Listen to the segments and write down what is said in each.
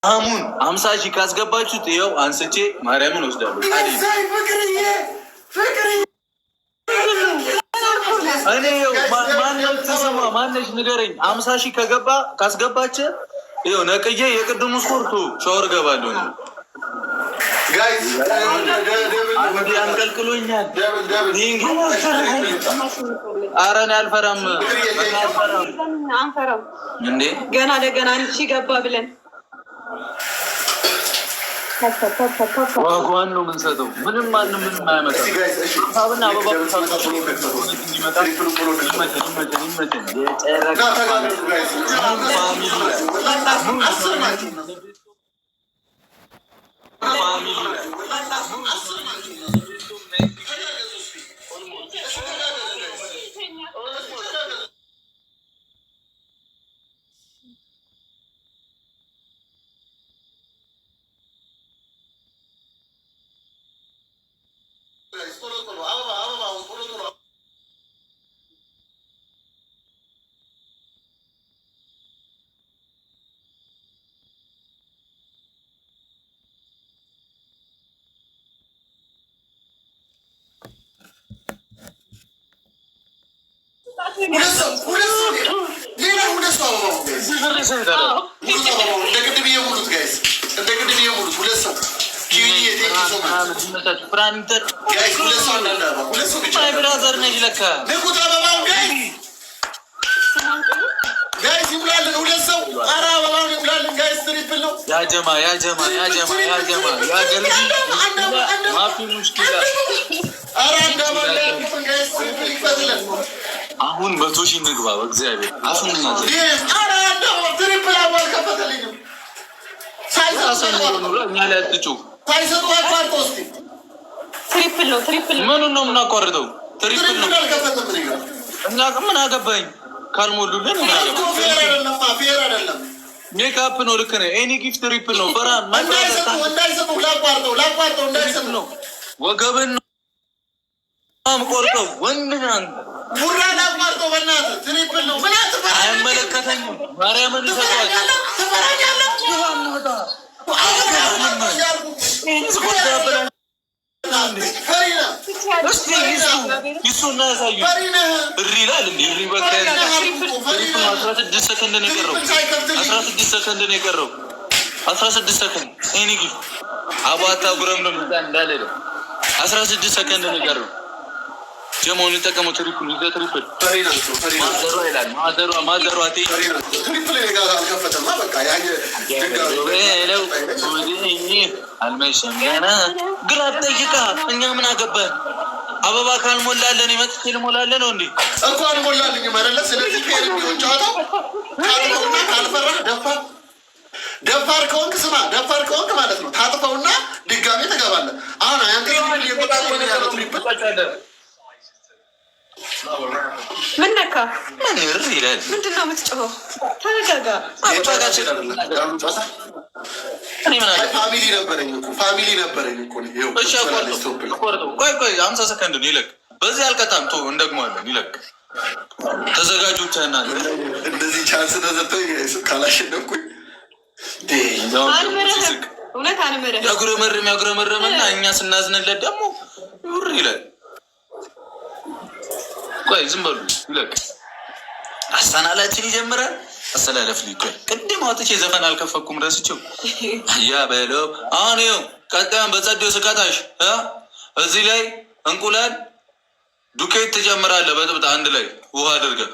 አሙን 50 ሺህ ካስገባችሁት ይኸው አንስቼ ማርያምን ወስዳለሁ። እኔ ማነው ተሰማ ማነሽ ንገረኝ። 50 ሺህ ካስገባች ይኸው ነቅዬ የቅድሙ ስፖርቱ ሻወር ገባለሁ። አንዴ አንቀልቅሎኛል። ኧረ እኔ አልፈራም እንዴ ገና ለገና አንቺ ገባ ብለን ዋጓን ነው የምንሰጠው። ምንም ማንም ምንም አያመጣም። ሀብና አበባ አሁን 100 ሺህ እንግባ በእግዚአብሔር አሁን ምኑን ነው የምናቋርጠው? ትሪፕል ነው እና ምን አገባኝ ካልሞሉልን ሜካፕ ነው። ልክ ነህ። ኤኒ ጊፍት ትሪፕል ነው። ፈራን ወገብን ቆርጠው ወንድናን ሙራና ማርጦ በእናትህ ትሪፕል ነው። ምን አትፈራ? አይመለከተኝም። ማርያምን ይሰጣል። ይሱና ያሳዩ እሪ ይላል እንዴ? እሪ በቃ 16 ሰከንድ ነው የቀረው። 16 ሰከንድ ነው የቀረው። 16 ሰከንድ ኤኒ ጊፍት አባታ ጉረም ነው እንዳለ 16 ሰከንድ ነው የቀረው። ጀሞን ተቀመጡ። ትሪፕል ይዘ ትሪፕል ማዘሯ ይላል። ማዘሯ ትሪፕል ይጋዛ አልከፈተማ በቃ ያየ አልመሸም ገና ግራ ጠይቃ እኛ ምን አገባን? አበባ ካልሞላለን ይመጥቼ ልሞላለን ነው እንዴ? እንኳን ሞላልኝ ማለት ስለዚህ ፌር ቢሆን ጨዋታው ታጥፈውና ካልፈራህ ደፋር ከሆንክ ስማ፣ ደፋር ከሆንክ ማለት ነው ታጥፈውና ድጋሜ ትገባለህ። አሁን አንተ የቆጣቆነ ያለው ትሪፕል ምን ነካ? ምን ይላል? ምንድን ነው የምትጮኸው? ተረጋጋ። ፋሚሊ ነበረኝ እኮ ቆይ 50 ሰከንድ ነው ይለቅ። በዚህ አልቀጣም። ቶ እንደግመዋለን። ይለቅ። ተዘጋጁ። እናንተ እንደዚህ ቻንስ ተሰጥቶኝ ካላሸነፍኩኝ እውነት አልምርም። ያጉረመርምና እኛ ስናዝንለት ደግሞ ውር ይላል። ቆይ ዝም በሉ። ይለቅ። አስተናላችን ይጀምራል። አስተላለፍ ሊቆይ ቅድም አውጥቼ ዘፈን አልከፈኩም ረስቼው ያ በለው። አሁን ይኸው ቀጣዩን በጸዴው ስቀጣሽ እዚህ ላይ እንቁላል ዱቄት ትጨምራለህ። በጥብጥ አንድ ላይ ውሃ አድርገህ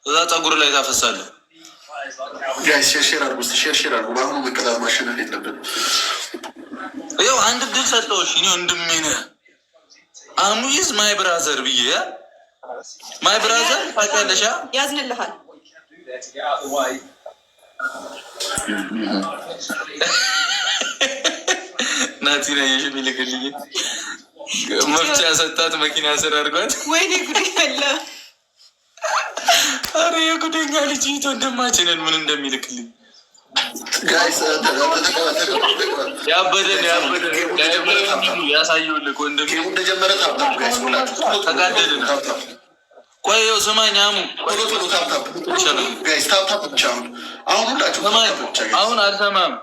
እዛ ፀጉር ላይ ታፈሳለህ። ሼር አድርጉ። በአሁኑ መቀጣት ማሸነፍ የለብንም። ይኸው አንድ ድል ሰጠሁሽ። እኔ ወንድሜ ነህ። አሙይዝ ማይ ብራዘር ብዬ ማይ ብራዘር ታውቂያለሽ? ያዝንልሃል። ናቲ ነው የሚልክልኝ። መፍቻ ሰጣት መኪና ስር አድርጓት። ወይኔ ጉድ ያለ አረ የጉደኛ ልጅ ወንድማችንን ምን እንደሚልክልኝ ያበደን ያሳየውልህ ወንድም ተጋደልን። ቆይ ስማኝ አሙ አሁን አልሰማም።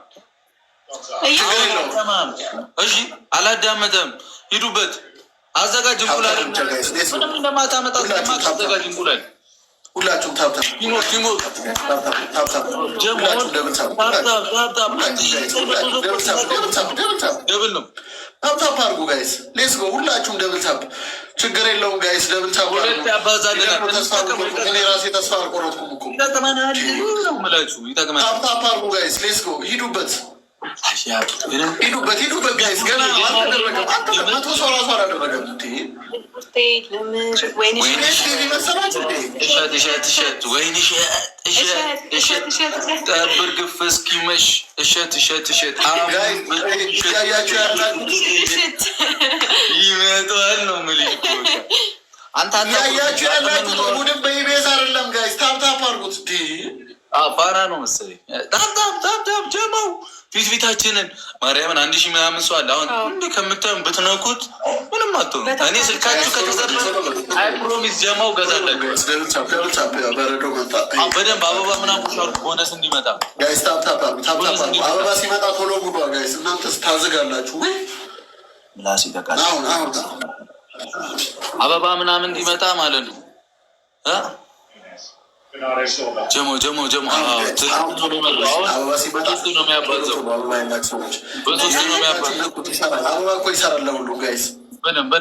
እሺ አላዳመጠም። ሂዱበት አዘጋጅ እንቁላል ምንም እንደማታመጣ አዘጋጅ እንቁላል። ሁላችሁም ታብታብ ታብታብ አድርጉ ጋይስ። ሌትስ ጎ ሁላችሁም ደብል ታብ። ችግር የለውም ጋይስ፣ ደብል ታብ እኔ ራሴ ተስፋ አልቆረጥኩም እኮ። ታብታብ አድርጉ ጋይስ። ሌትስ ጎ ሂዱበት ሂዱበት ጋይስ። ገና አልተደረገም። መቶ ሰው ራሱ አላደረገም። ጠብር ግፍ እስኪመሽ እሸት ይመጣል ነው የምልህ። ያያችሁ ያላችሁ ቡድን በኢቤስ አይደለም ጋይስ። ታፕታፕ አድርጉት። ፋራ ነው መሰለኝ። ታፕታፕ ጀማው ፊታችንን ማርያምን 1000 ምናምን ሰው አለ። አሁን እንደ ከምታዩን ብትነኩት ምንም አትሆኑ። እኔ ስልካችሁ ከተዘራ አይ ፕሮሚስ ጀማው ገዛለሁ። በደንብ አበባ ምናምን ቁሻሉ ቦነስ እንዲመጣ ጋይስ። ታፕታፕ አበባ ሲመጣ ቶሎ ጉዷ ጋይስ። እናንተ ታዝጋላችሁ። ምላስ ይተቃል። አሁን አበባ ምናምን እንዲመጣ ማለት ነው። ጀሞ አበባ ሲመጣ ነው የሚያባዘው። አበባ እኮ ይሰራል ለሁሉ ጋይስ። በደምብ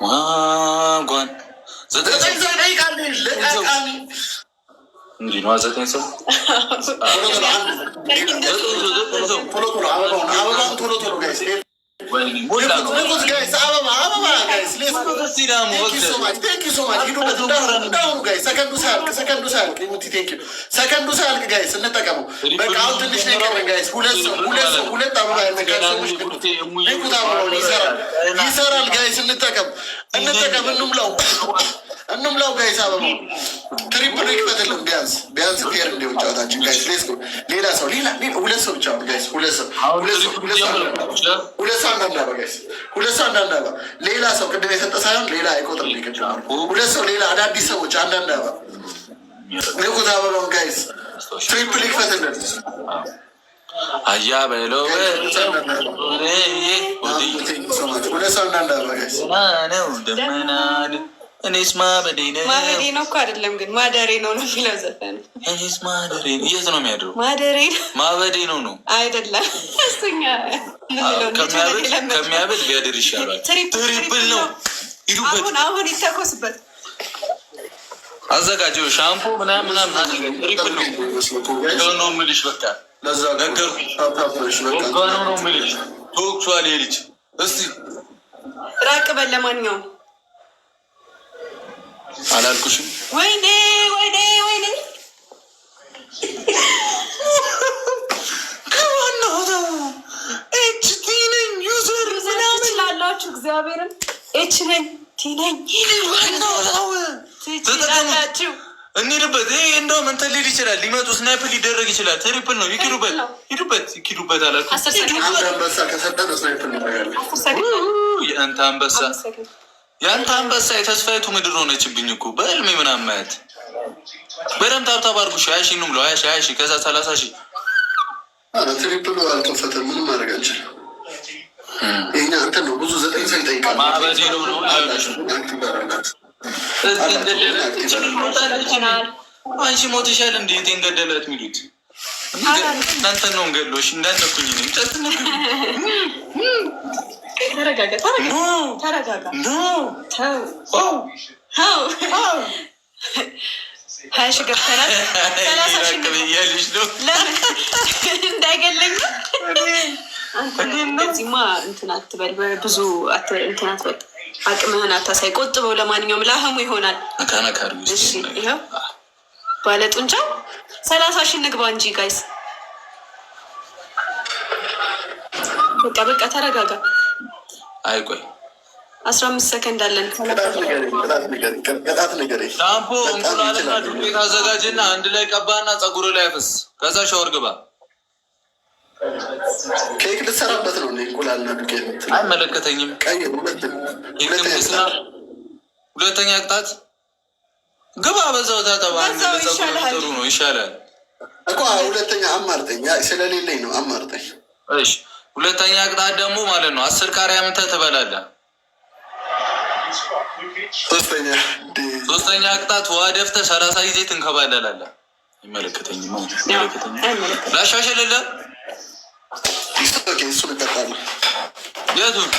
ዋጓን 9 ሰው ቶሎ ጋይስ። ሰከንዱ ሳያልቅ ጋይስ እንጠቀመው። በቃ አሁን ትንሽ ነው የቀረን ጋይስ። ሁለት አበባ ይሰራል ጋይስ። እንጠቀም፣ እንምላው ጋይስ። አበባ ትሪፕል ይክፈትልን ቢያንስ ፌር እንዲሆን ጨዋታችን ጋይስ። ሌላ ሰው ሁለት ሰው ብቻ ጋይስ። ሁለት ሰው አንዳንድ አበባ ሌላ ሰው ቅድም የሰጠ ሳይሆን ሌላ አይቆጥርም። ሁለት ሰው ሌላ አዳዲስ ሰዎች አንዳንድ አበባ ንቁት። አበባውን ጋይስ ትሪፕል ይክፈትልን። አያ በለው ሁለት ሰው አንዳንድ አበባ ጋይስ። እኔስ ማበዴ ነው እኮ አይደለም ግን ማደሬ ነው የሚለው ዘፈን። እኔስ ማደሬ የት ነው የሚያድረው? ማበዴ ነው አይደለም። እሱኛ ከሚያበድ ቢያድር ይሻላል። ትሪፕል ነው። አሁን ይተኮስበት። አዘጋጀው ሻምፖ ምናምን ትሪፕል ነው ነው የምልሽ። በቃ ነገርኩ ነው የምልሽ። ተወቅቷል ልጅ። እስቲ ራቅ በል። ለማንኛውም አላልኩሽም? ወይኔ ዩዘር ምናምን ላላችሁ እግዚአብሔርን ነኝ ትችላላችሁ። እንሂድበት። ይሄ እንደውም እንትን ሊል ይችላል። ሊመጡ ስናይፕ ሊደረግ ይችላል። ትሪፕል ነው። ይኪዱበት አላልኩ። የአንተ አንበሳ የተስፋይቱ ምድር ሆነችብኝ እኮ በህልሜ ምናምን ማየት። በደምብ ታብታብ አድርጉ። 20 ሺህ ነው ብለው 20 ሺህ ከዛ 30 ሺህ ትሪፕሉ አልከፈተም። ምንም ማድረግ አንችልም። ይሄኛ እንትን ነው ብዙ 9 ሰው ይጠይቃል። ማበዴ ነው አንቺ ሞትሻል እንዴ? ገደለት የሚሉት እናንተ ነው እንገድሎሽ እንዳነኩኝ ተረጋጋ። 20 ሺህ ገብተናል። 30 ሺህ ብያለሽ ነው እንዳይገለኝ። እንደዚህማ እንትን አትበል፣ ብዙ እንትን አትበል፣ አቅምህን አታሳይ፣ ቆጥበው። ለማንኛውም ለአህሙ ይሆናል። ይኸው ባለጡንቻ 30 ሺህ እንግባ እንጂ ጋይስ። በቃ ተረጋጋ። አይቆይ 15 ሰከንድ አለን። ሻምፖ እንቁላልና ዱቄት አዘጋጅና አንድ ላይ ቀባና ፀጉር ላይ አፍስ። ከዛ ሻወር ግባ። ኬክ ልትሰራበት ነው። እንቁላልና ዱቄት አይመለከተኝም። ይቅምስና ሁለተኛ ቅጣት ግባ። በዛው ታጠባ። ጥሩ ነው ይሻላል። እኮ ሁለተኛ አማርጠኝ ስለሌለኝ ነው። አማርጠኝ። እሺ ሁለተኛ ቅጣት ደግሞ ማለት ነው 10 ቃሪያ አምጥተህ ትበላለህ። ሶስተኛ ቅጣት ውሃ ደፍተህ 30 ጊዜ ትንከባለላለህ። ይመለከተኝ ላሻሽልልህ። እሱን እቀጣለሁ። የቱን?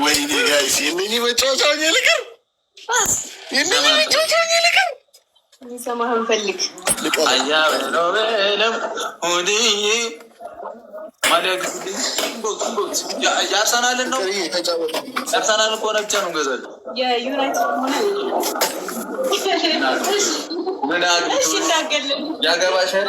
ወይኔ ጋይስ የእነኚህ መጫወቻውን ልቅር ሰማህን ፈልግ የአርሰናልን ነው። የአርሰናልን ከሆነ ብቻ ነው እንገዛለን። የዩናይትድ ያገባሻል